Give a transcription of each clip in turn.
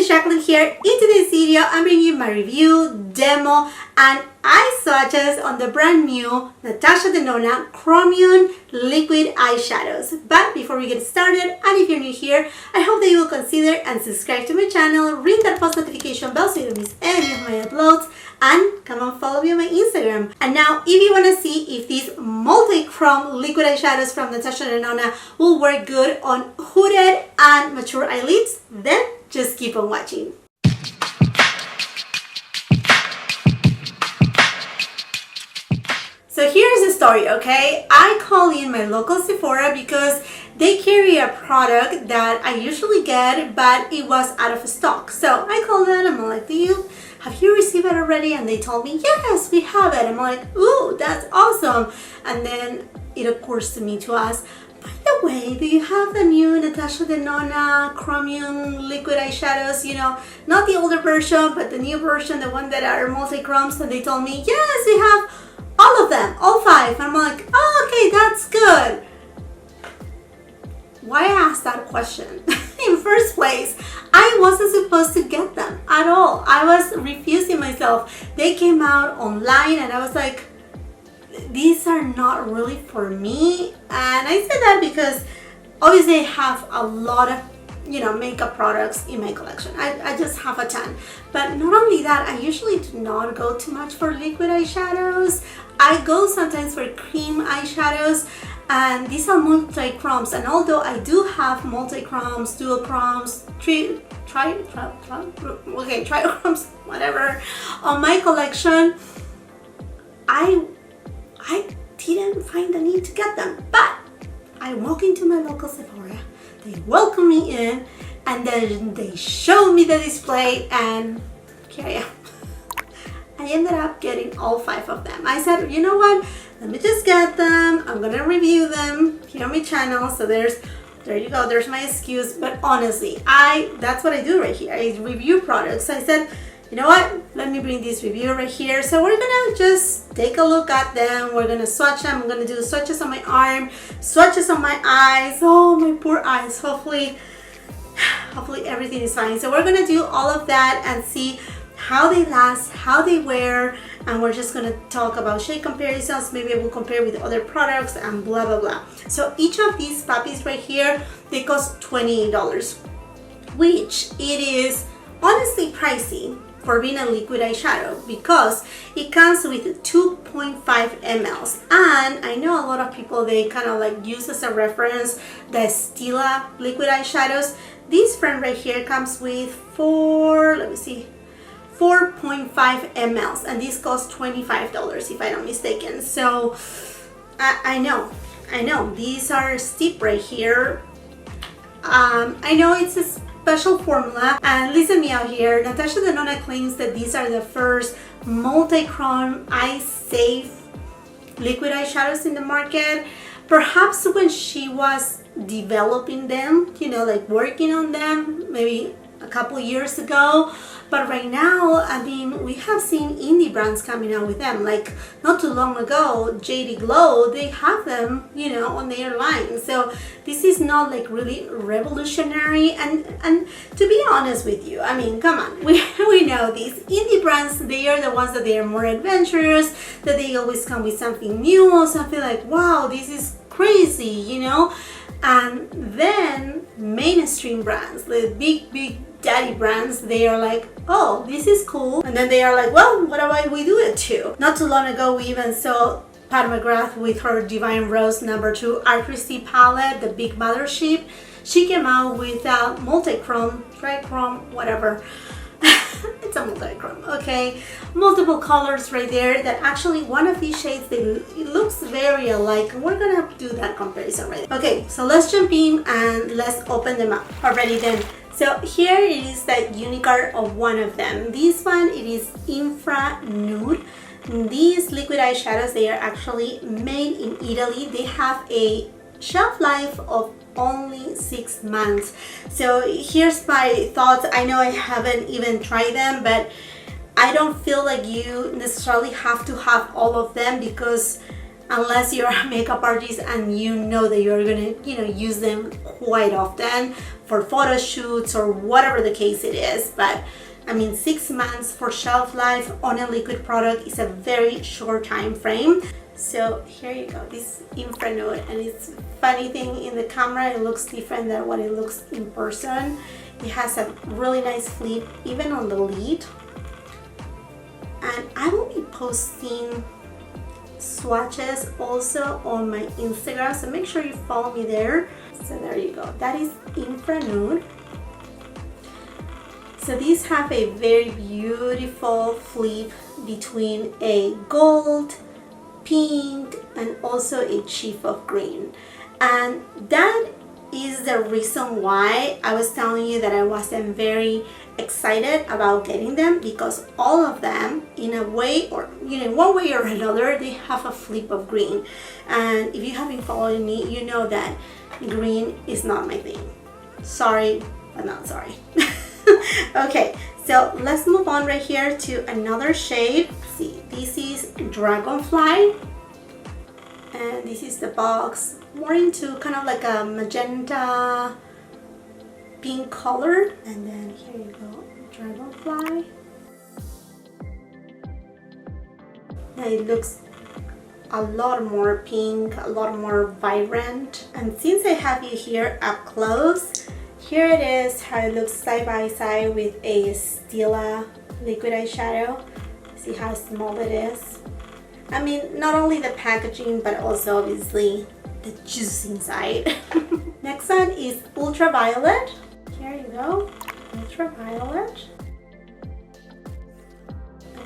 it's Jackeline here. In today's video, I'm bringing you my review, demo, and eye swatches on the brand new NATASHA DENONA CHROMIUM liquid eyeshadows. But before we get started, and if you're new here, I hope that you will consider and subscribe to my channel, ring that post notification bell so you don't miss any of my uploads, and come and follow me on my Instagram. And now, if you want to see if these multi-chrome liquid eyeshadows from NATASHA DENONA will work good on hooded and mature eyelids, then just keep on watching. So here's the story, okay? I call in my local Sephora because they carry a product that I usually get, but it was out of stock. So I called them, I'm like, have you received it already? And they told me, yes, we have it. I'm like, ooh, that's awesome. And then it occurs to me to ask, by the way, do you have the new NATASHA DENONA CHROMIUM liquid eyeshadows? You know, not the older version, but the new version, the one that are multi-chromes. And they told me, yes, we have all of them, all 5. I'm like, oh, okay, that's good. Why I asked that question? In first place, I wasn't supposed to get them at all. I was refusing myself. They came out online and I was like, these are not really for me. And I said that because obviously I have a lot of makeup products in my collection. I just have a ton. But not only that, I usually do not go too much for liquid eyeshadows. I go sometimes for cream eyeshadows, and these are multi-chromes. And although I do have multi-chromes, dual chromes, trichromes, whatever, on my collection, I didn't find the need to get them. But I walk into my local Sephora, they welcome me in, and then they show me the display, and here I am. I ended up getting all 5 of them. I said, you know what? Let me just get them. I'm gonna review them here on my channel. So there you go. There's my excuse. But honestly, that's what I do right here. I review products. So I said, you know what? Let me bring this review right here. So we're gonna just take a look at them. We're gonna swatch them. I'm gonna do swatches on my arm, swatches on my eyes. Oh, my poor eyes. Hopefully everything is fine. So we're gonna do all of that and see how they last, how they wear, and we're just gonna talk about shade comparisons. Maybe I will compare with other products and blah blah blah. So each of these puppies right here, they cost $28, which it is honestly pricey for being a liquid eyeshadow because it comes with 2.5 ml. And I know a lot of people, they kind of like use as a reference the Stila liquid eyeshadows. This friend right here comes with 4.5 ml, and this costs $25 if I'm not mistaken. So I know these are steep right here. I know it's a special formula, and listen me out here. NATASHA DENONA claims that these are the first multi-chrome eye safe liquid eyeshadows in the market. Perhaps when she was developing them, like working on them, maybe a couple years ago. But right now, I mean, we have seen indie brands coming out with them. Like not too long ago, JD Glow, they have them, on their line. So this is not like really revolutionary. And to be honest with you, I mean, come on, we know these indie brands, they are the ones that they are more adventurous, that they always come with something new, something like, wow, this is crazy, And then mainstream brands, the big daddy brands, they are like, oh, this is cool. And then they are like, well, what about we do it too? Not too long ago, we even saw Pat McGrath with her Divine Rose #2 Artistry palette, the big mothership. She came out with a multi-chrome, trichrome, whatever. It's a multi-chrome, okay? Multiple colors right there that actually one of these shades, it looks very alike. We're gonna do that comparison right there. Okay, so let's jump in and let's open them up. Already then. So here is the unicard of one of them. This one, it is Infra Nude. These liquid eyeshadows, they are actually made in Italy. They have a shelf life of only 6 months. So here's my thoughts. I know I haven't even tried them, but I don't feel like you necessarily have to have all of them because unless you're a makeup artist and you know that you're gonna, use them quite often for photo shoots or whatever the case it is. But I mean, 6 months for shelf life on a liquid product is a very short time frame. So here you go, this infra nude, and it's funny thing, in the camera it looks different than what it looks in person. It has a really nice flip even on the lid, and I will be posting swatches also on my Instagram, so make sure you follow me there. So there you go, that is infra nude. So these have a very beautiful flip between a gold, pink, and also a chief of green, and that is the reason why I was telling you that I wasn't very excited about getting them, because all of them, in a way or one way or another, they have a flip of green. And if you have been following me, you know that green is not my thing. Sorry, but not sorry. Okay, so let's move on right here to another shade. See, this is Dragonfly, and this is the box, more into kind of like a magenta pink color. And then here you go, Dragonfly. Now it looks a lot more pink, a lot more vibrant. And since I have you here up close, here it is how it looks side by side with a Stila liquid eyeshadow. See how small it is? I mean, not only the packaging, but also obviously the juice inside. Next one is Ultraviolet. Here you go, Ultraviolet.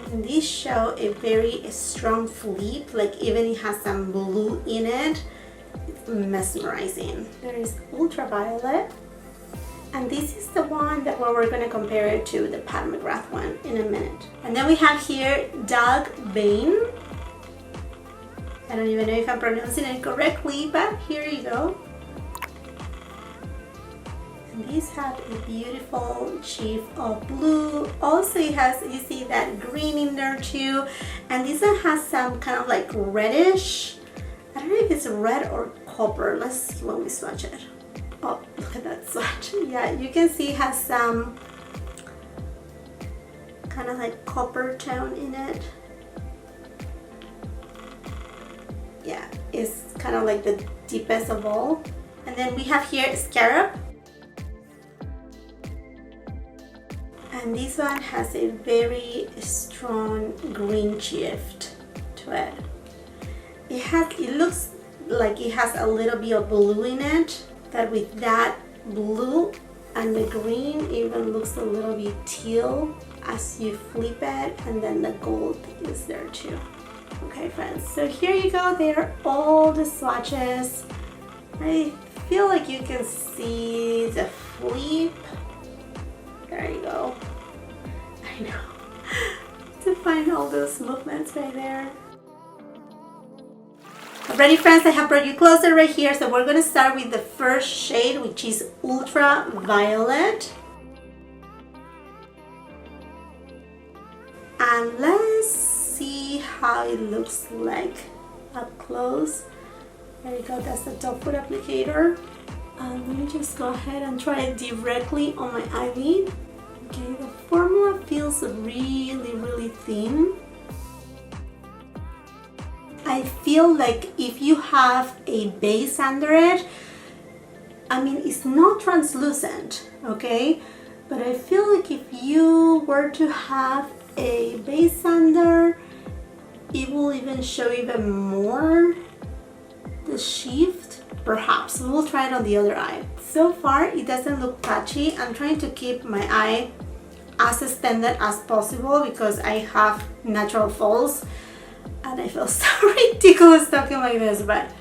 And these show a very strong flip, like even it has some blue in it. It's mesmerizing. There is Ultraviolet. And this is the one that we're going to compare it to the Pat McGrath one in a minute. And then we have here Dog Bane. I don't even know if I'm pronouncing it correctly, but here you go. And these have a beautiful chief of blue. Also it has, you see that green in there too. And this one has some kind of like reddish. I don't know if it's red or copper. Let's see when we swatch it. Oh, look at that swatch. Yeah, you can see it has some kind of like copper tone in it. Yeah, it's kind of like the deepest of all. And then we have here Scarab. And this one has a very strong green shift to it. It looks like it has a little bit of blue in it. That with that blue and the green, it even looks a little bit teal as you flip it, and then the gold is there too. Okay friends, so here you go, they are all the swatches. I feel like you can see the flip. There you go. I know. To find all those movements right there. Alrighty friends, I have brought you closer right here, so we're going to start with the first shade, which is Ultraviolet. And let's see how it looks like up close. There you go, that's the top foot applicator. Let me just go ahead and try it directly on my eyelid. Okay, the formula feels really thin. I feel like if you have a base under it, I mean, it's not translucent, okay? But I feel like if you were to have a base under, it will even show even more the shift. Perhaps. We'll try it on the other eye. So far, it doesn't look patchy. I'm trying to keep my eye as extended as possible because I have natural falls. And I feel so ridiculous talking like this, but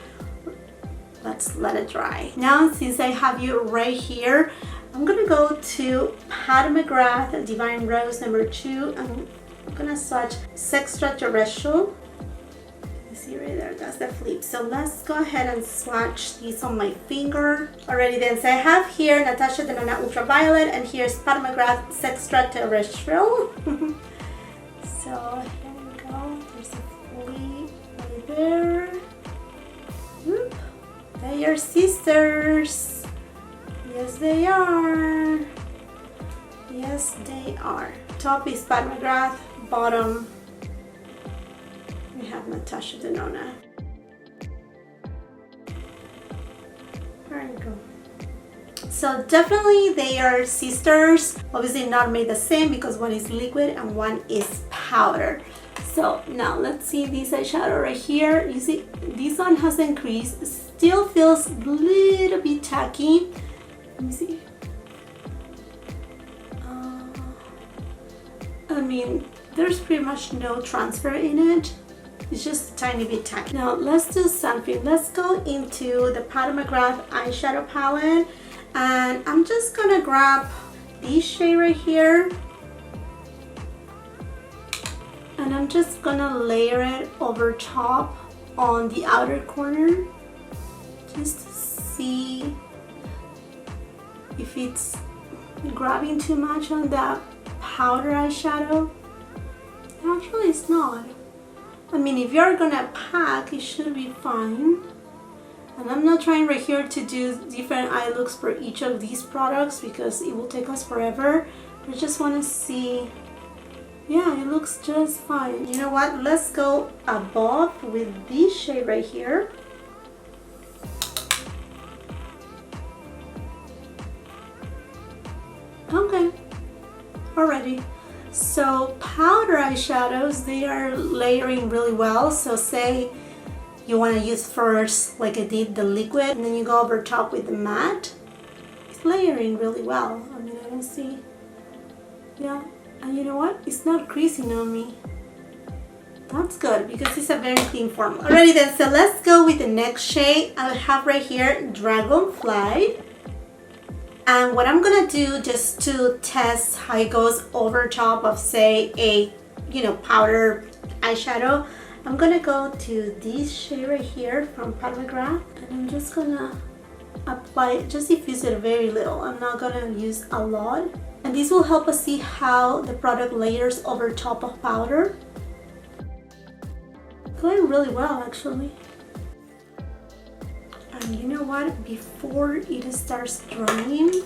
let's let it dry. Now, since I have you right here, I'm gonna go to Pat McGrath Divine Rose number 2. I'm gonna swatch Sextraterrestrial. You see right there, that's the flip. So let's go ahead and swatch these on my finger. Alrighty then, so I have here NATASHA Denona Ultraviolet, and here's Pat McGrath Sextraterrestrial. So here we go, there's a flip right there. They are sisters. Yes, they are. Yes, they are. Top is Pat McGrath. Bottom, we have NATASHA Denona. There you go. So definitely they are sisters. Obviously not made the same because one is liquid and one is powder. So now let's see this eyeshadow right here. You see this one hasn't creased. Still feels a little bit tacky. Let me see. I mean, there's pretty much no transfer in it. It's just a tiny bit tacky. Now let's do something. Let's go into the Pat McGrath eyeshadow palette, and I'm just gonna grab this shade right here, and I'm just gonna layer it over top on the outer corner, just to see if it's grabbing too much on that powder eyeshadow. Actually, it's not. I mean, if you're gonna pack, it should be fine. And I'm not trying right here to do different eye looks for each of these products because it will take us forever. I just want to see. Yeah, it looks just fine. You know what? Let's go above with this shade right here. Okay, already. So powder eyeshadows, they are layering really well. So say you want to use first, like I did, the liquid, and then you go over top with the matte. It's layering really well. I mean, I don't see. Yeah, and you know what? It's not creasing on me. That's good because it's a very clean formula. Alrighty then, so let's go with the next shade. I have right here Dragonfly. And what I'm gonna do just to test how it goes over top of, say, a powder eyeshadow, I'm gonna go to this shade right here from Pat McGrath, and I'm just gonna apply it, just diffuse it very little. I'm not gonna use a lot, and this will help us see how the product layers over top of powder. Going really well, actually. And you know what? Before it starts drying,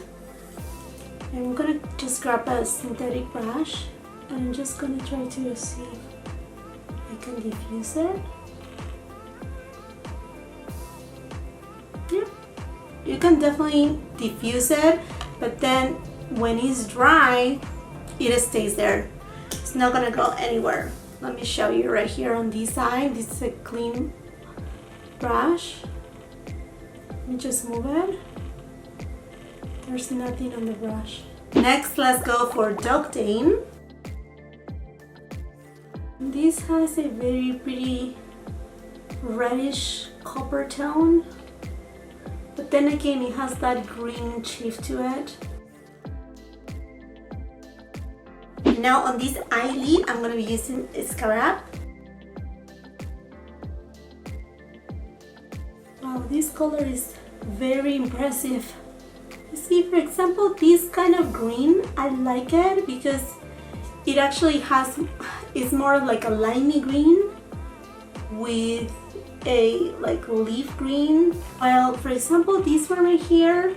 I'm gonna just grab a synthetic brush and I'm just gonna try to see if I can diffuse it. Yeah, you can definitely diffuse it, but then when it's dry, it stays there. It's not gonna go anywhere. Let me show you right here on this side. This is a clean brush. Let me just move it. There's nothing on the brush. Next, let's go for Ductane. This has a very pretty reddish copper tone, but then again it has that green shift to it. Now on this eyelid, I'm going to be using Scarab. Wow, this color is very impressive. You see, for example, this kind of green, I like it because it actually it's more like a limey green with a like leaf green. While for example, this one right here,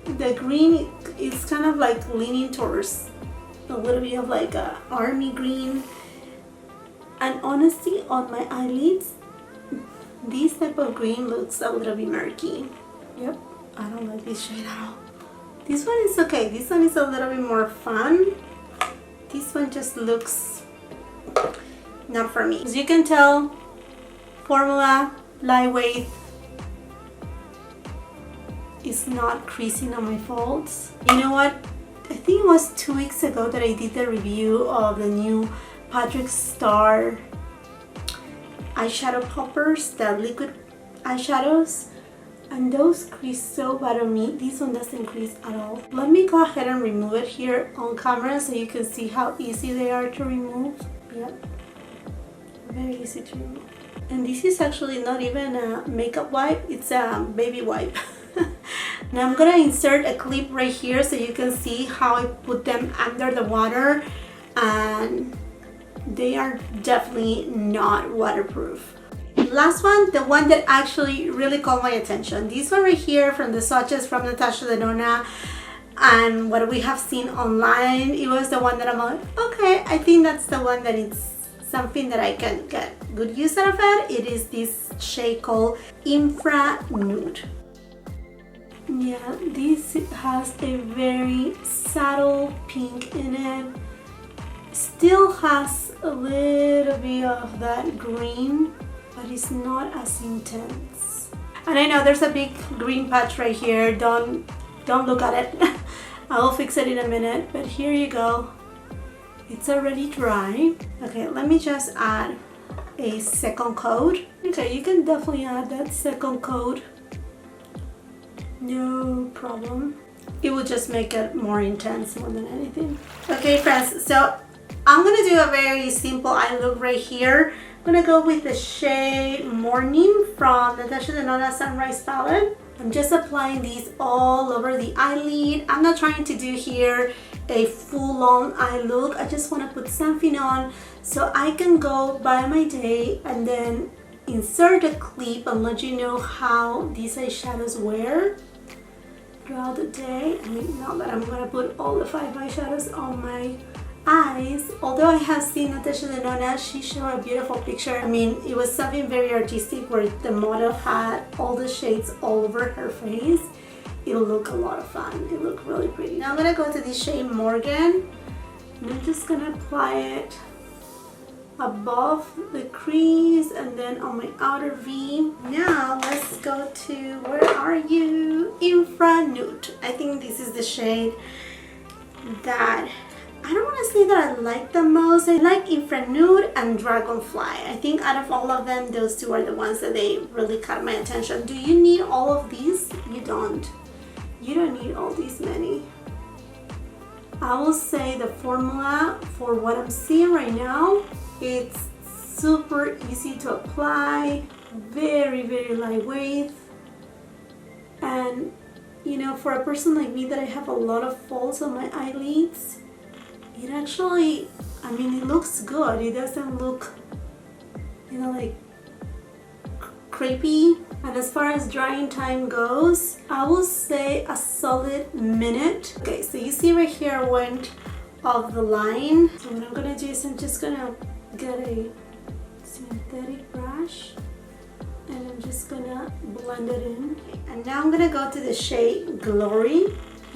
the green is kind of like leaning towards a little bit of like a army green. And honestly, on my eyelids, this type of green looks a little bit murky. Yep, I don't like this shade at all. This one is okay. This one is a little bit more fun. This one just looks not for me. As you can tell, formula, lightweight. It's not creasing on my folds. You know what? I think it was 2 weeks ago that I did the review of the new Patrick Star eyeshadow poppers, the liquid eyeshadows, and those crease so bad on me. This one doesn't crease at all. Let me go ahead and remove it here on camera so you can see how easy they are to remove. Yep, very easy to remove. And this is actually not even a makeup wipe, it's a baby wipe. Now I'm gonna insert a clip right here so you can see how I put them under the water, and they are definitely not waterproof. Last one, the one that actually really caught my attention. This one right here from the swatches from Natasha Denona, and what we have seen online, it was the one that I'm like, okay, I think that's the one that it's something that I can get good use out of it. It is this shade called Infra Nude. Yeah, this has a very subtle pink in it. Still has a little bit of that green, but it's not as intense. And I know there's a big green patch right here. Don't look at it. I will fix it in a minute, but here you go. It's already dry. Okay, let me just add a second coat. Okay, you can definitely add that second coat. No problem. It will just make it more intense more than anything. Okay, friends, so I'm gonna do a very simple eye look right here. I'm gonna go with the shade Morning from Natasha Denona Sunrise Palette. I'm just applying these all over the eyelid. I'm not trying to do here a full-on eye look. I just want to put something on so I can go by my day and then insert a clip and let you know how these eyeshadows wear throughout the day. I mean, not that I'm going to put all the 5 eyeshadows on my eyes. Although I have seen Natasha Denona, she showed a beautiful picture. I mean, it was something very artistic where the model had all the shades all over her face. It looked a lot of fun. It looked really pretty. Now I'm gonna go to this shade Morgan, and I'm just gonna apply it above the crease and then on my outer V. Now let's go to, where are you? Infra Nude. I think this is the shade that I don't want to say that I like the most. I like Infra Nude and Dragonfly. I think out of all of them, those two are the ones that they really caught my attention. Do you need all of these? You don't. You don't need all these many. I will say the formula for what I'm seeing right now, it's super easy to apply, very, very lightweight. And you know, for a person like me that I have a lot of folds on my eyelids, it actually, I mean, it looks good. It doesn't look, you know, like crepey. And as far as drying time goes, I will say a solid minute. Okay, so you see right here I went off the line. So what I'm gonna do is I'm just gonna get a synthetic brush and I'm just gonna blend it in. And now I'm gonna go to the shade Glory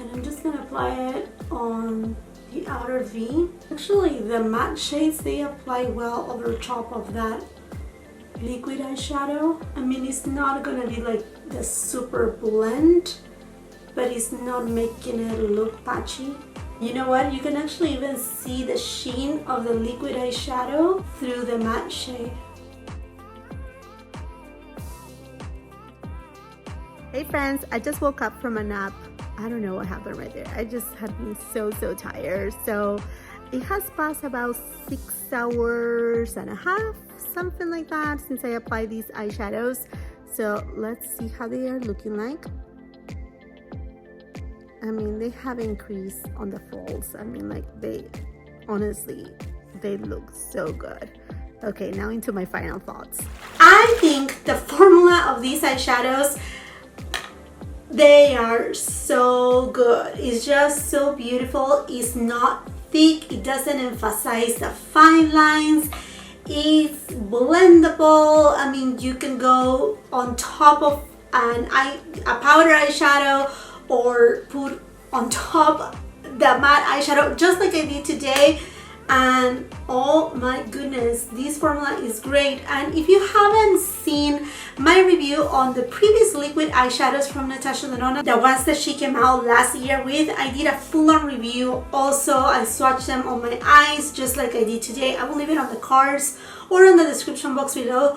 and I'm just gonna apply it on the outer V. Actually, the matte shades, they apply well over top of that liquid eyeshadow. I mean, it's not gonna be like the super blend, but it's not making it look patchy. You know what? You can actually even see the sheen of the liquid eyeshadow through the matte shade. Hey friends, I just woke up from a nap. I don't know what happened right there. I just have been so tired. So it has passed about 6 hours and a half, something like that, since I applied these eyeshadows. So let's see how they are looking like. I mean, they have increased on the folds. I mean, like, they honestly, they look so good. Okay, now into my final thoughts. I think the formula of these eyeshadows, they are so good. It's just so beautiful. It's not thick. It doesn't emphasize the fine lines. It's blendable. I mean, you can go on top of a powder eyeshadow or put on top the matte eyeshadow just like I did today. And oh my goodness, this formula is great. And if you haven't seen my review on the previous liquid eyeshadows from Natasha Denona, the ones that she came out last year with, I did a full-on review. Also, I swatched them on my eyes just like I did today. I will leave it on the cards or in the description box below.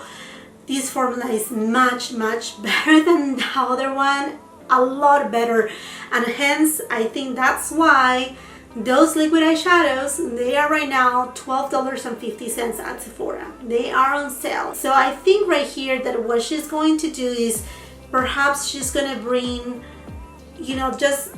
This formula is much better than the other one, a lot better, and hence I think that's why those liquid eyeshadows, they are right now $12.50 at Sephora. They are on sale. So I think right here that what she's going to do is perhaps she's gonna bring, you know, just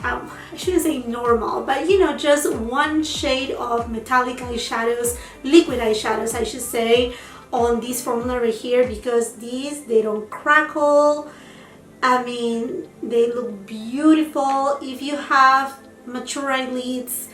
I shouldn't say normal, but you know, just one shade of metallic eyeshadows, liquid eyeshadows I should say, on this formula right here, because these, they don't crackle. I mean, they look beautiful. If you have mature eyelids,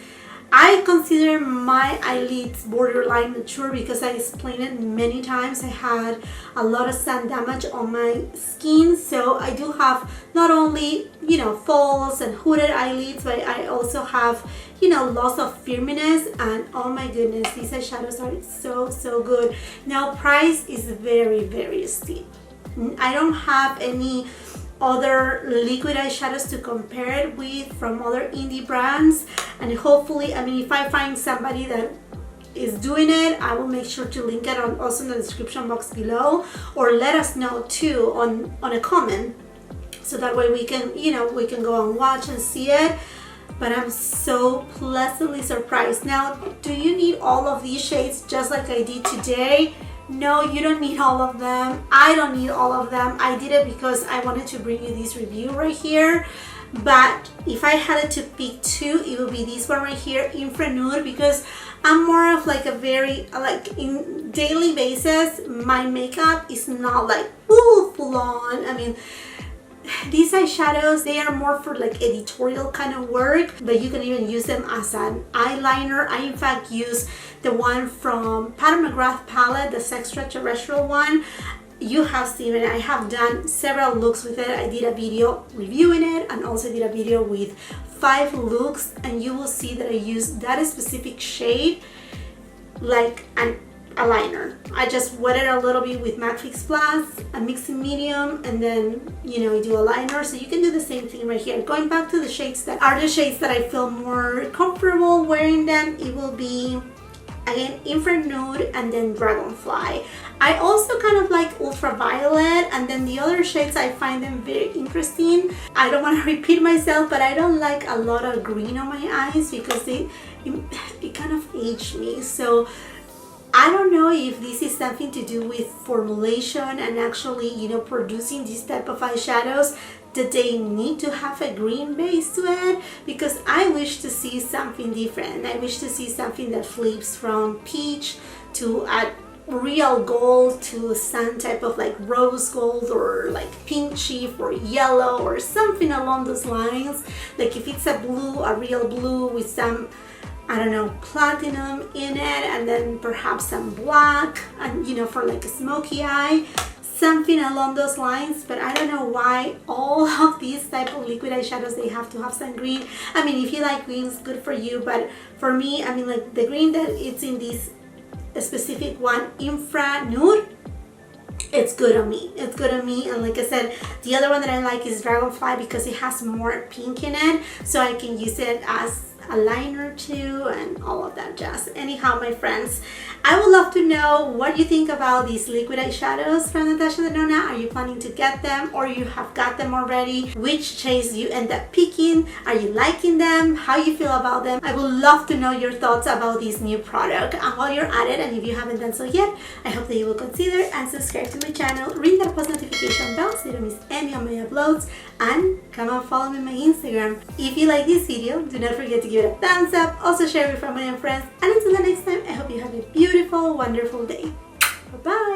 I consider my eyelids borderline mature because I explained it many times. I had a lot of sun damage on my skin, so I do have not only, you know, false and hooded eyelids, but I also have, you know, loss of firmness. And oh my goodness, these eyeshadows are so good. Now, price is very steep. I don't have any other liquid eyeshadows to compare it with from other indie brands, and hopefully, I mean, if I find somebody that is doing it, I will make sure to link it also in the description box below, or let us know too on a comment, so that way we can, you know, we can go and watch and see it. But I'm so pleasantly surprised. Now, do you need all of these shades just like I did today? No, you don't need all of them. I don't need all of them. I did it because I wanted to bring you this review right here. But if I had to pick two, it would be this one right here, Infra Nude, because I'm more of like a very, like in daily basis, my makeup is not like full on. I mean, these eyeshadows, they are more for like editorial kind of work, but you can even use them as an eyeliner. I in fact use the one from Pat McGrath palette, the Sextraterrestrial one. You have seen it. I have done several looks with it. I did a video reviewing it and also did a video with 5 looks, and you will see that I use that specific shade like an eyeliner. I just wet it a little bit with Matte Fix Plus, a mixing medium, and then, you know, I do a liner. So you can do the same thing right here. Going back to the shades that are the shades that I feel more comfortable wearing them, it will be again Infra Nude and then Dragonfly. I also kind of like Ultraviolet, and then the other shades I find them very interesting. I don't want to repeat myself, but I don't like a lot of green on my eyes because it kind of aged me. So I don't know if this is something to do with formulation and actually, you know, producing this type of eyeshadows, that they need to have a green base to it, because I wish to see something different. I wish to see something that flips from peach to a real gold to some type of like rose gold or like pink chief or yellow or something along those lines. Like if it's a blue, a real blue with some, I don't know, platinum in it, and then perhaps some black, and you know, for like a smoky eye, something along those lines. But I don't know why all of these type of liquid eyeshadows, they have to have some green. I mean, if you like green, it's good for you, but for me, I mean, like the green that it's in this specific one, Infra Nude, it's good on me. It's good on me. And like I said, the other one that I like is Dragonfly because it has more pink in it, so I can use it as a liner too and all of that jazz. Anyhow, my friends, I would love to know what you think about these liquid eyeshadows from Natasha Denona. Are you planning to get them, or you have got them already? Which shades you end up picking? Are you liking them? How you feel about them? I would love to know your thoughts about this new product. And while you're at it, and if you haven't done so yet, I hope that you will consider and subscribe to my channel, ring that post notification bell so you don't miss any of my uploads, and come and follow me on my Instagram. If you like this video, do not forget to give it a thumbs up, also share with family and friends, and until the next time, I hope you have a beautiful, wonderful day. Bye bye.